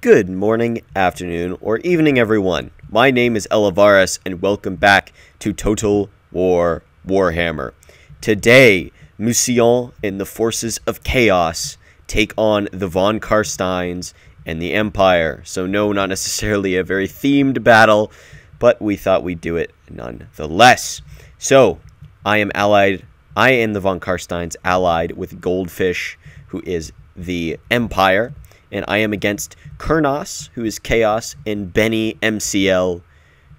Good morning, afternoon, or evening, everyone. My name is Elivaras, and welcome back to Total War Warhammer. Today, Musion and the forces of chaos take on the von Karsteins and the Empire. So no, not necessarily a very themed battle, but we thought we'd do it nonetheless. So, I am the von Karsteins allied with Goldfish, who is the Empire. And I am against Kurnos, who is Chaos, and Benny MCL,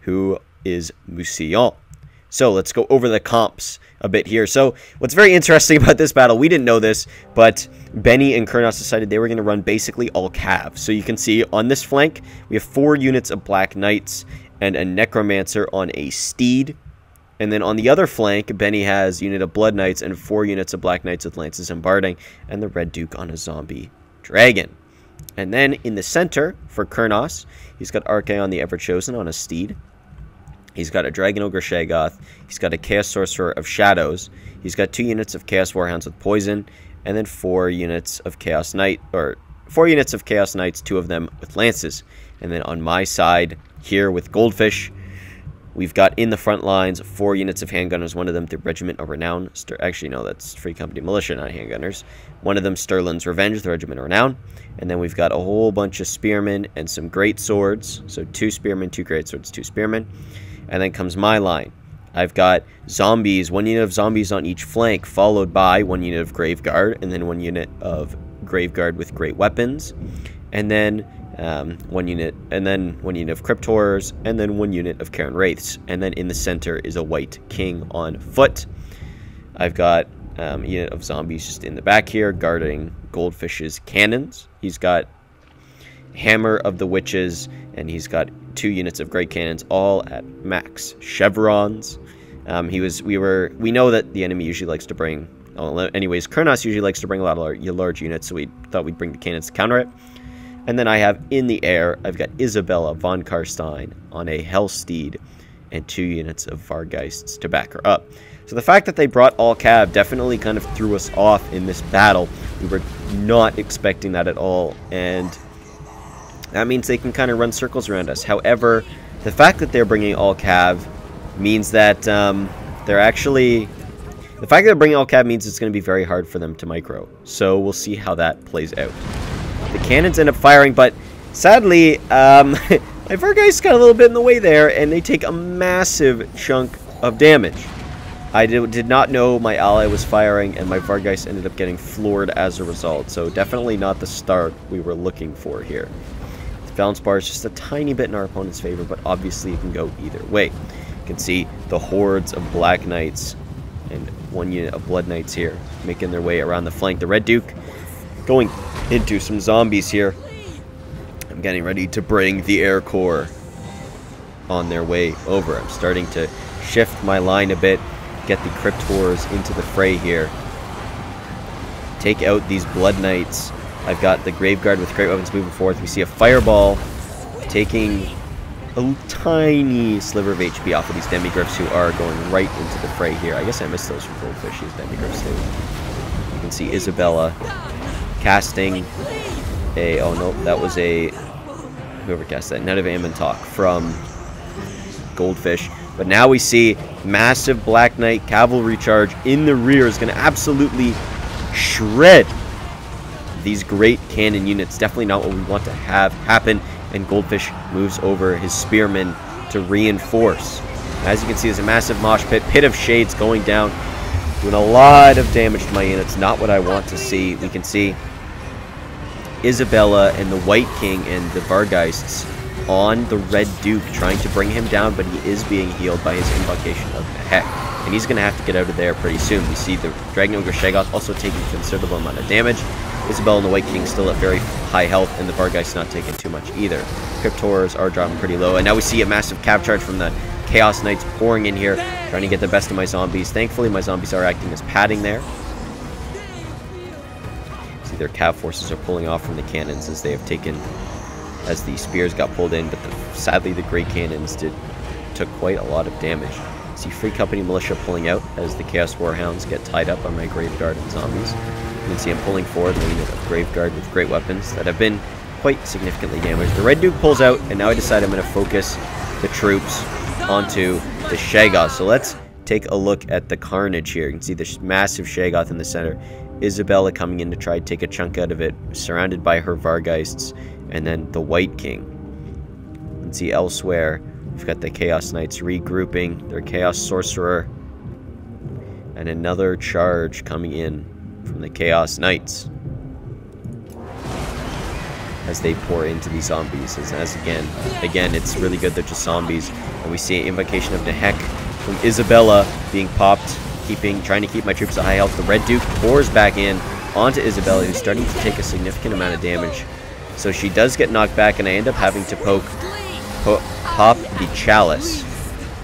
who is Musion. So let's go over the comps a bit here. So what's very interesting about this battle, we didn't know this, but Benny and Kurnos decided they were going to run basically all CAV. So you can see on this flank, we have 4 units of Black Knights and a Necromancer on a Steed. And then on the other flank, Benny has a unit of Blood Knights and 4 units of Black Knights with Lances and Barding, and the Red Duke on a Zombie Dragon. And then in the center, for Kurnos, he's got Archaon the Everchosen on a Steed. He's got a Dragon Ogre Shaggoth. He's got a Chaos Sorcerer of Shadows. He's got 2 units of Chaos Warhounds with Poison. And then 4 units of Chaos Knight, or 4 units of Chaos Knights, 2 of them with Lances. And then on my side, here with Goldfish, we've got in the front lines 4 units of handgunners, one of them the Regiment of Renown. Actually, no, that's Free Company Militia, not handgunners. One of them Sterlin's Revenge, the Regiment of Renown. And then we've got a whole bunch of spearmen and some great swords. So 2 spearmen, 2 great swords, 2 spearmen. And then comes my line. I've got zombies, 1 unit of zombies on each flank, followed by 1 unit of Graveguard, and then 1 unit of Graveguard with great weapons. And then 1 unit of Crypt Horrors, and then 1 unit of Karen Wraiths. And then in the center is a White King on foot. I've got a unit of zombies just in the back here, guarding Goldfish's cannons. He's got Hammer of the Witches, and he's got 2 units of great cannons, all at max chevrons. We know that the enemy usually likes to bring. Anyways, Kurnos usually likes to bring a lot of large units, so we thought we'd bring the cannons to counter it. And then I have in the air, I've got Isabella von Karstein on a Hell Steed and 2 units of Vargeists to back her up. So the fact that they brought all CAV definitely kind of threw us off in this battle. We were not expecting that at all, and that means they can kind of run circles around us. However, the fact that they're bringing all CAV means that they're actually... The fact that they're bringing all CAV means it's going to be very hard for them to micro. So we'll see how that plays out. The cannons end up firing, but sadly, my Vargeist got a little bit in the way there, and they take a massive chunk of damage. I did not know my ally was firing, and my Vargeist ended up getting floored as a result. So definitely not the start we were looking for here. The balance bar is just a tiny bit in our opponent's favor, but obviously it can go either way. You can see the hordes of Black Knights and 1 unit of Blood Knights here making their way around the flank. The Red Duke going into some zombies here. I'm getting ready to bring the Air Corps on their way over. I'm starting to shift my line a bit, get the Crypt Horrors into the fray here. Take out these Blood Knights. I've got the Graveguard with great weapons moving forth. We see a Fireball taking a tiny sliver of HP off of these Demigriffs, who are going right into the fray here. I guess I missed those from Goldfish, these Demigriffs too. You can see Isabella casting a... Oh no, that was a... Whoever cast that. None of Amontok from Goldfish. But now we see massive Black Knight cavalry charge in the rear is going to absolutely shred these great cannon units. Definitely not what we want to have happen. And Goldfish moves over his spearmen to reinforce. As you can see, there's a massive mosh pit. Pit of Shades going down, doing a lot of damage to my units. Not what I want to see. We can see Isabella and the White King and the Vargeists on the Red Duke, trying to bring him down, but he is being healed by his invocation of the Heck. And he's going to have to get out of there pretty soon. We see the Dragon Ogre Shaggoth also taking a considerable amount of damage. Isabella and the White King still at very high health, and the Vargeist not taking too much either. Crypt Horrors are dropping pretty low, and now we see a massive cav charge from the Chaos Knights pouring in here, trying to get the best of my zombies. Thankfully, my zombies are acting as padding there. See, their cav forces are pulling off from the cannons as they have taken, as the spears got pulled in, but sadly the great cannons took quite a lot of damage. See Free Company Militia pulling out as the Chaos Warhounds get tied up on my Graveguard and zombies. You can see I'm pulling forward a unit of Graveguard with great weapons that have been quite significantly damaged. The Red Duke pulls out, and now I decide I'm going to focus the troops onto the Shaggoth. So let's take a look at the carnage here. You can see this massive Shaggoth in the center. Isabella coming in to try to take a chunk out of it, surrounded by her Vargheists, and then the White King. You can see elsewhere, we've got the Chaos Knights regrouping, their Chaos Sorcerer, and another charge coming in from the Chaos Knights as they pour into these zombies. As again, it's really good they're just zombies. And we see an Invocation of Nehek from Isabella being popped, trying to keep my troops at high health. The Red Duke pours back in onto Isabella, who's starting to take a significant amount of damage. So she does get knocked back, and I end up having to pop the Chalice,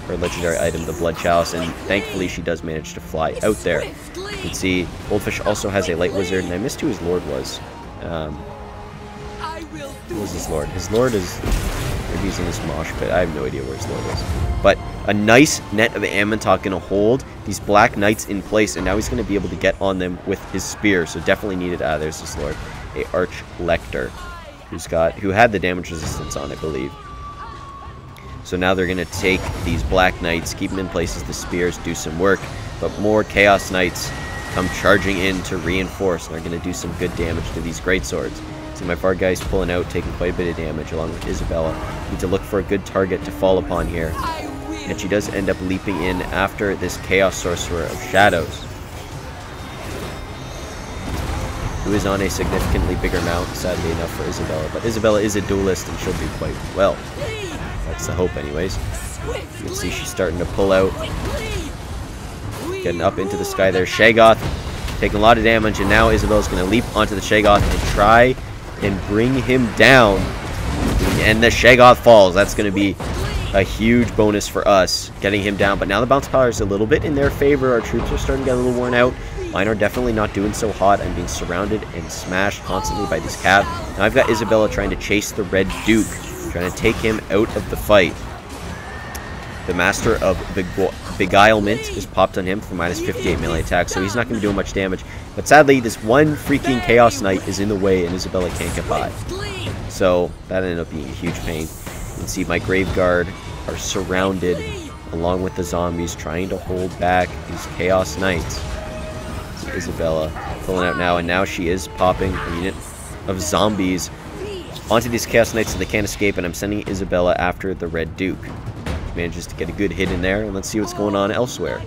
her legendary item, the Blood Chalice, and thankfully she does manage to fly out there. You can see Goldfish also has a Light Wizard, and I missed who his Lord was. Who was his Lord? His Lord is... maybe he's in this mosh pit. I have no idea where his Lord is. But a nice net of Ammontok going to hold these Black Knights in place, and now he's going to be able to get on them with his spear. So definitely needed... there's his Lord. A Arch Lector, who had the damage resistance on, I believe. So now they're going to take these Black Knights, keep them in place as the spears, do some work. But more Chaos Knights come charging in to reinforce, and they're going to do some good damage to these greatswords. See my Vargheists pulling out, taking quite a bit of damage, along with Isabella. Need to look for a good target to fall upon here. And she does end up leaping in after this Chaos Sorcerer of Shadows, who is on a significantly bigger mount, sadly enough for Isabella. But Isabella is a duelist, and she'll do quite well. That's the hope, anyways. You can see she's starting to pull out. Getting up into the sky there. Shaggoth taking a lot of damage, and now Isabella's going to leap onto the Shaggoth and try and bring him down. And the Shaggoth falls. That's going to be a huge bonus for us, getting him down. But now the bounce power is a little bit in their favor. Our troops are starting to get a little worn out. Mine are definitely not doing so hot. I'm being surrounded and smashed constantly by this CAV. Now I've got Isabella trying to chase the Red Duke, trying to take him out of the fight. The Master of Beguilement is popped on him for minus 58 melee attack, so he's not going to do much damage. But sadly, this one freaking Chaos Knight is in the way, and Isabella can't get by. So that ended up being a huge pain. You can see my Grave Guard are surrounded, along with the zombies, trying to hold back these Chaos Knights. See Isabella pulling out now, and now she is popping a unit of zombies onto these Chaos Knights so they can't escape, and I'm sending Isabella after the Red Duke. Manages to get a good hit in there, and let's see what's going on elsewhere.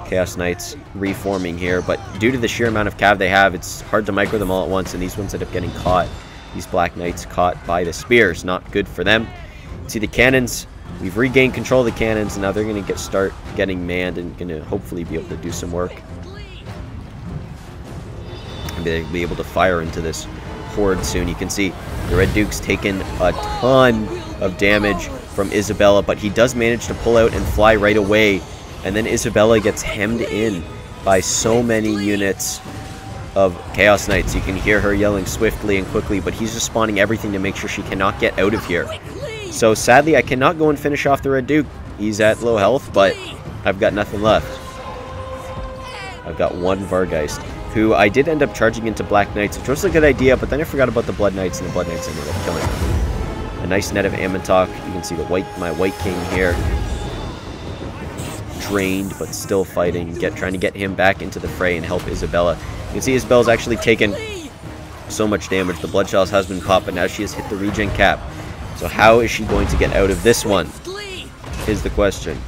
Chaos Knights reforming here, but due to the sheer amount of CAV they have, it's hard to micro them all at once, and these ones end up getting caught. These Black Knights caught by the spears, not good for them. See the cannons, we've regained control of the cannons, and now they're going to start getting manned and going to hopefully be able to do some work. And they'll be able to fire into this horde soon. You can see the Red Duke's taken a ton of damage from Isabella, but he does manage to pull out and fly right away, and then Isabella gets hemmed in by so many units of Chaos Knights. You can hear her yelling swiftly and quickly, but he's just spawning everything to make sure she cannot get out of here. So sadly, I cannot go and finish off the Red Duke. He's at low health, but I've got nothing left. I've got one Vargheist, who I did end up charging into Black Knights, which was a good idea, but then I forgot about the Blood Knights, and the Blood Knights ended up killing them. A nice net of Ammontok. You can see my White King here, drained but still fighting, trying to get him back into the fray and help Isabella. You can see Isabella's actually taken so much damage. The Blood Chalice has been popped, but now she has hit the regen cap. So how is she going to get out of this one, is the question.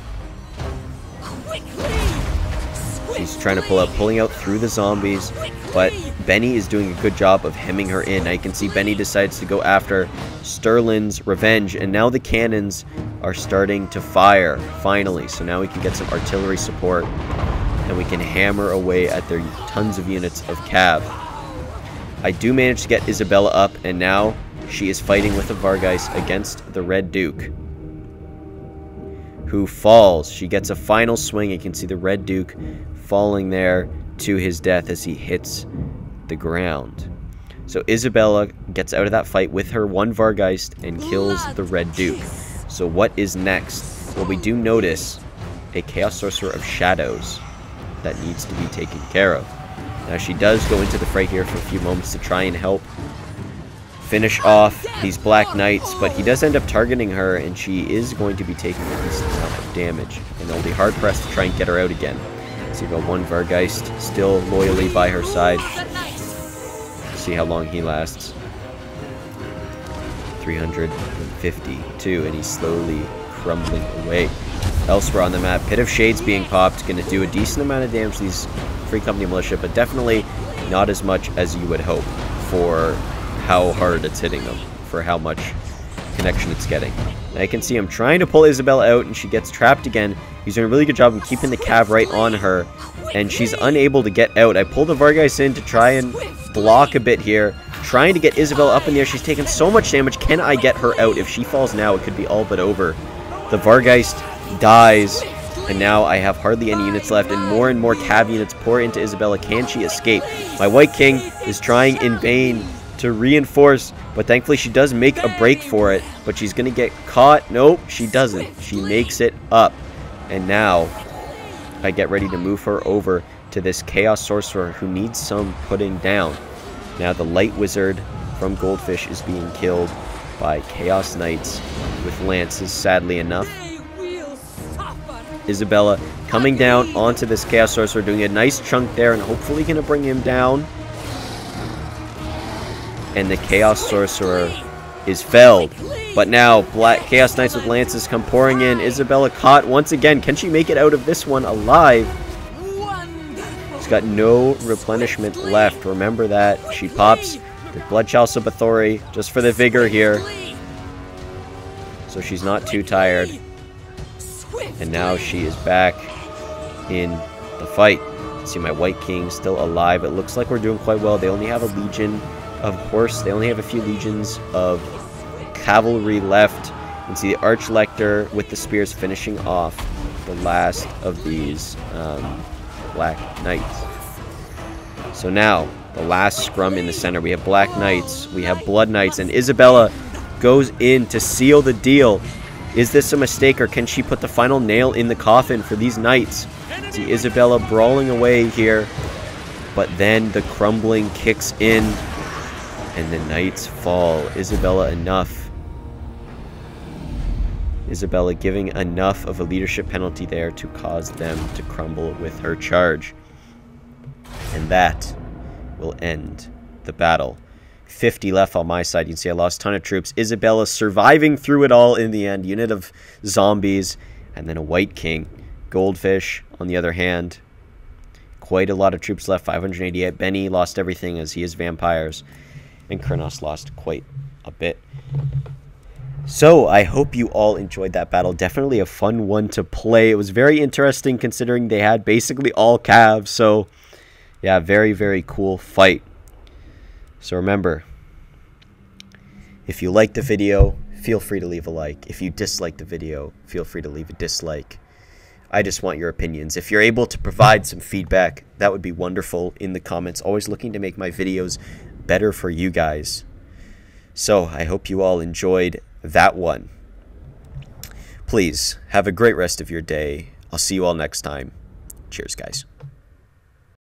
She's trying to pulling out through the zombies, but Benny is doing a good job of hemming her in. Now you can see Benny decides to go after Sterlin's Revenge, and now the cannons are starting to fire, finally. So now we can get some artillery support, and we can hammer away at their tons of units of CAV. I do manage to get Isabella up, and now she is fighting with the Vargheist against the Red Duke, who falls. She gets a final swing. You can see the Red Duke falling there to his death as he hits the ground. So Isabella gets out of that fight with her one Vargheist and kills the Red Duke. So what is next? Well, we do notice a Chaos Sorcerer of Shadows that needs to be taken care of. Now she does go into the fray here for a few moments to try and help finish off these Black Knights, but he does end up targeting her, and she is going to be taking a decent amount of damage, and they'll be hard-pressed to try and get her out again. So you got one Vargeist still loyally by her side. See how long he lasts. 352, and he's slowly crumbling away. Elsewhere on the map, Pit of Shades being popped, going to do a decent amount of damage to these Free Company Militia, but definitely not as much as you would hope for how hard it's hitting them, for how much connection it's getting. And I can see him trying to pull Isabella out, and she gets trapped again. He's doing a really good job of keeping the CAV right on her, and she's unable to get out. I pulled the Vargeist in to try and block a bit here, trying to get Isabella up in the air. She's taken so much damage. Can I get her out? If she falls now, it could be all but over. The Vargeist dies, and now I have hardly any units left, and more CAV units pour into Isabella. Can she escape? My White King is trying in vain to reinforce, but thankfully she does make a break for it, but she's gonna get caught. Nope, she doesn't. She makes it up, and now I get ready to move her over to this Chaos Sorcerer who needs some putting down. Now the Light Wizard from Goldfish is being killed by Chaos Knights with lances, sadly enough. Isabella coming down onto this Chaos Sorcerer, doing a nice chunk there, and hopefully gonna bring him down. And the Chaos Sorcerer is felled. But now Black Chaos Knights with lances come pouring in. Isabella caught once again. Can she make it out of this one alive? She's got no replenishment left. Remember that. She pops the Blood Chalice of Bathory just for the vigor here, so she's not too tired. And now she is back in the fight. See my White King still alive. It looks like we're doing quite well. They only have a legion of horse. They only have a few legions of cavalry left. And see the Archlector with the spears finishing off the last of these Black Knights. So now the last scrum in the center. We have Black Knights, we have Blood Knights, and Isabella goes in to seal the deal. Is this a mistake, or can she put the final nail in the coffin for these Knights? See Isabella brawling away here, but then the crumbling kicks in, and the Knights fall. Isabella enough. Isabella giving enough of a leadership penalty there to cause them to crumble with her charge. And that will end the battle. 50 left on my side. You can see I lost a ton of troops. Isabella surviving through it all in the end. Unit of zombies, and then a White King. Goldfish, on the other hand, quite a lot of troops left. 588. Benny lost everything as he is vampires. And Kurnos lost quite a bit. So, I hope you all enjoyed that battle. Definitely a fun one to play. It was very interesting considering they had basically all CAV. So, yeah, very, very cool fight. So remember, if you liked the video, feel free to leave a like. If you disliked the video, feel free to leave a dislike. I just want your opinions. If you're able to provide some feedback, that would be wonderful in the comments. Always looking to make my videos better for you guys. So I hope you all enjoyed that one. Please have a great rest of your day. I'll see you all next time. Cheers, guys.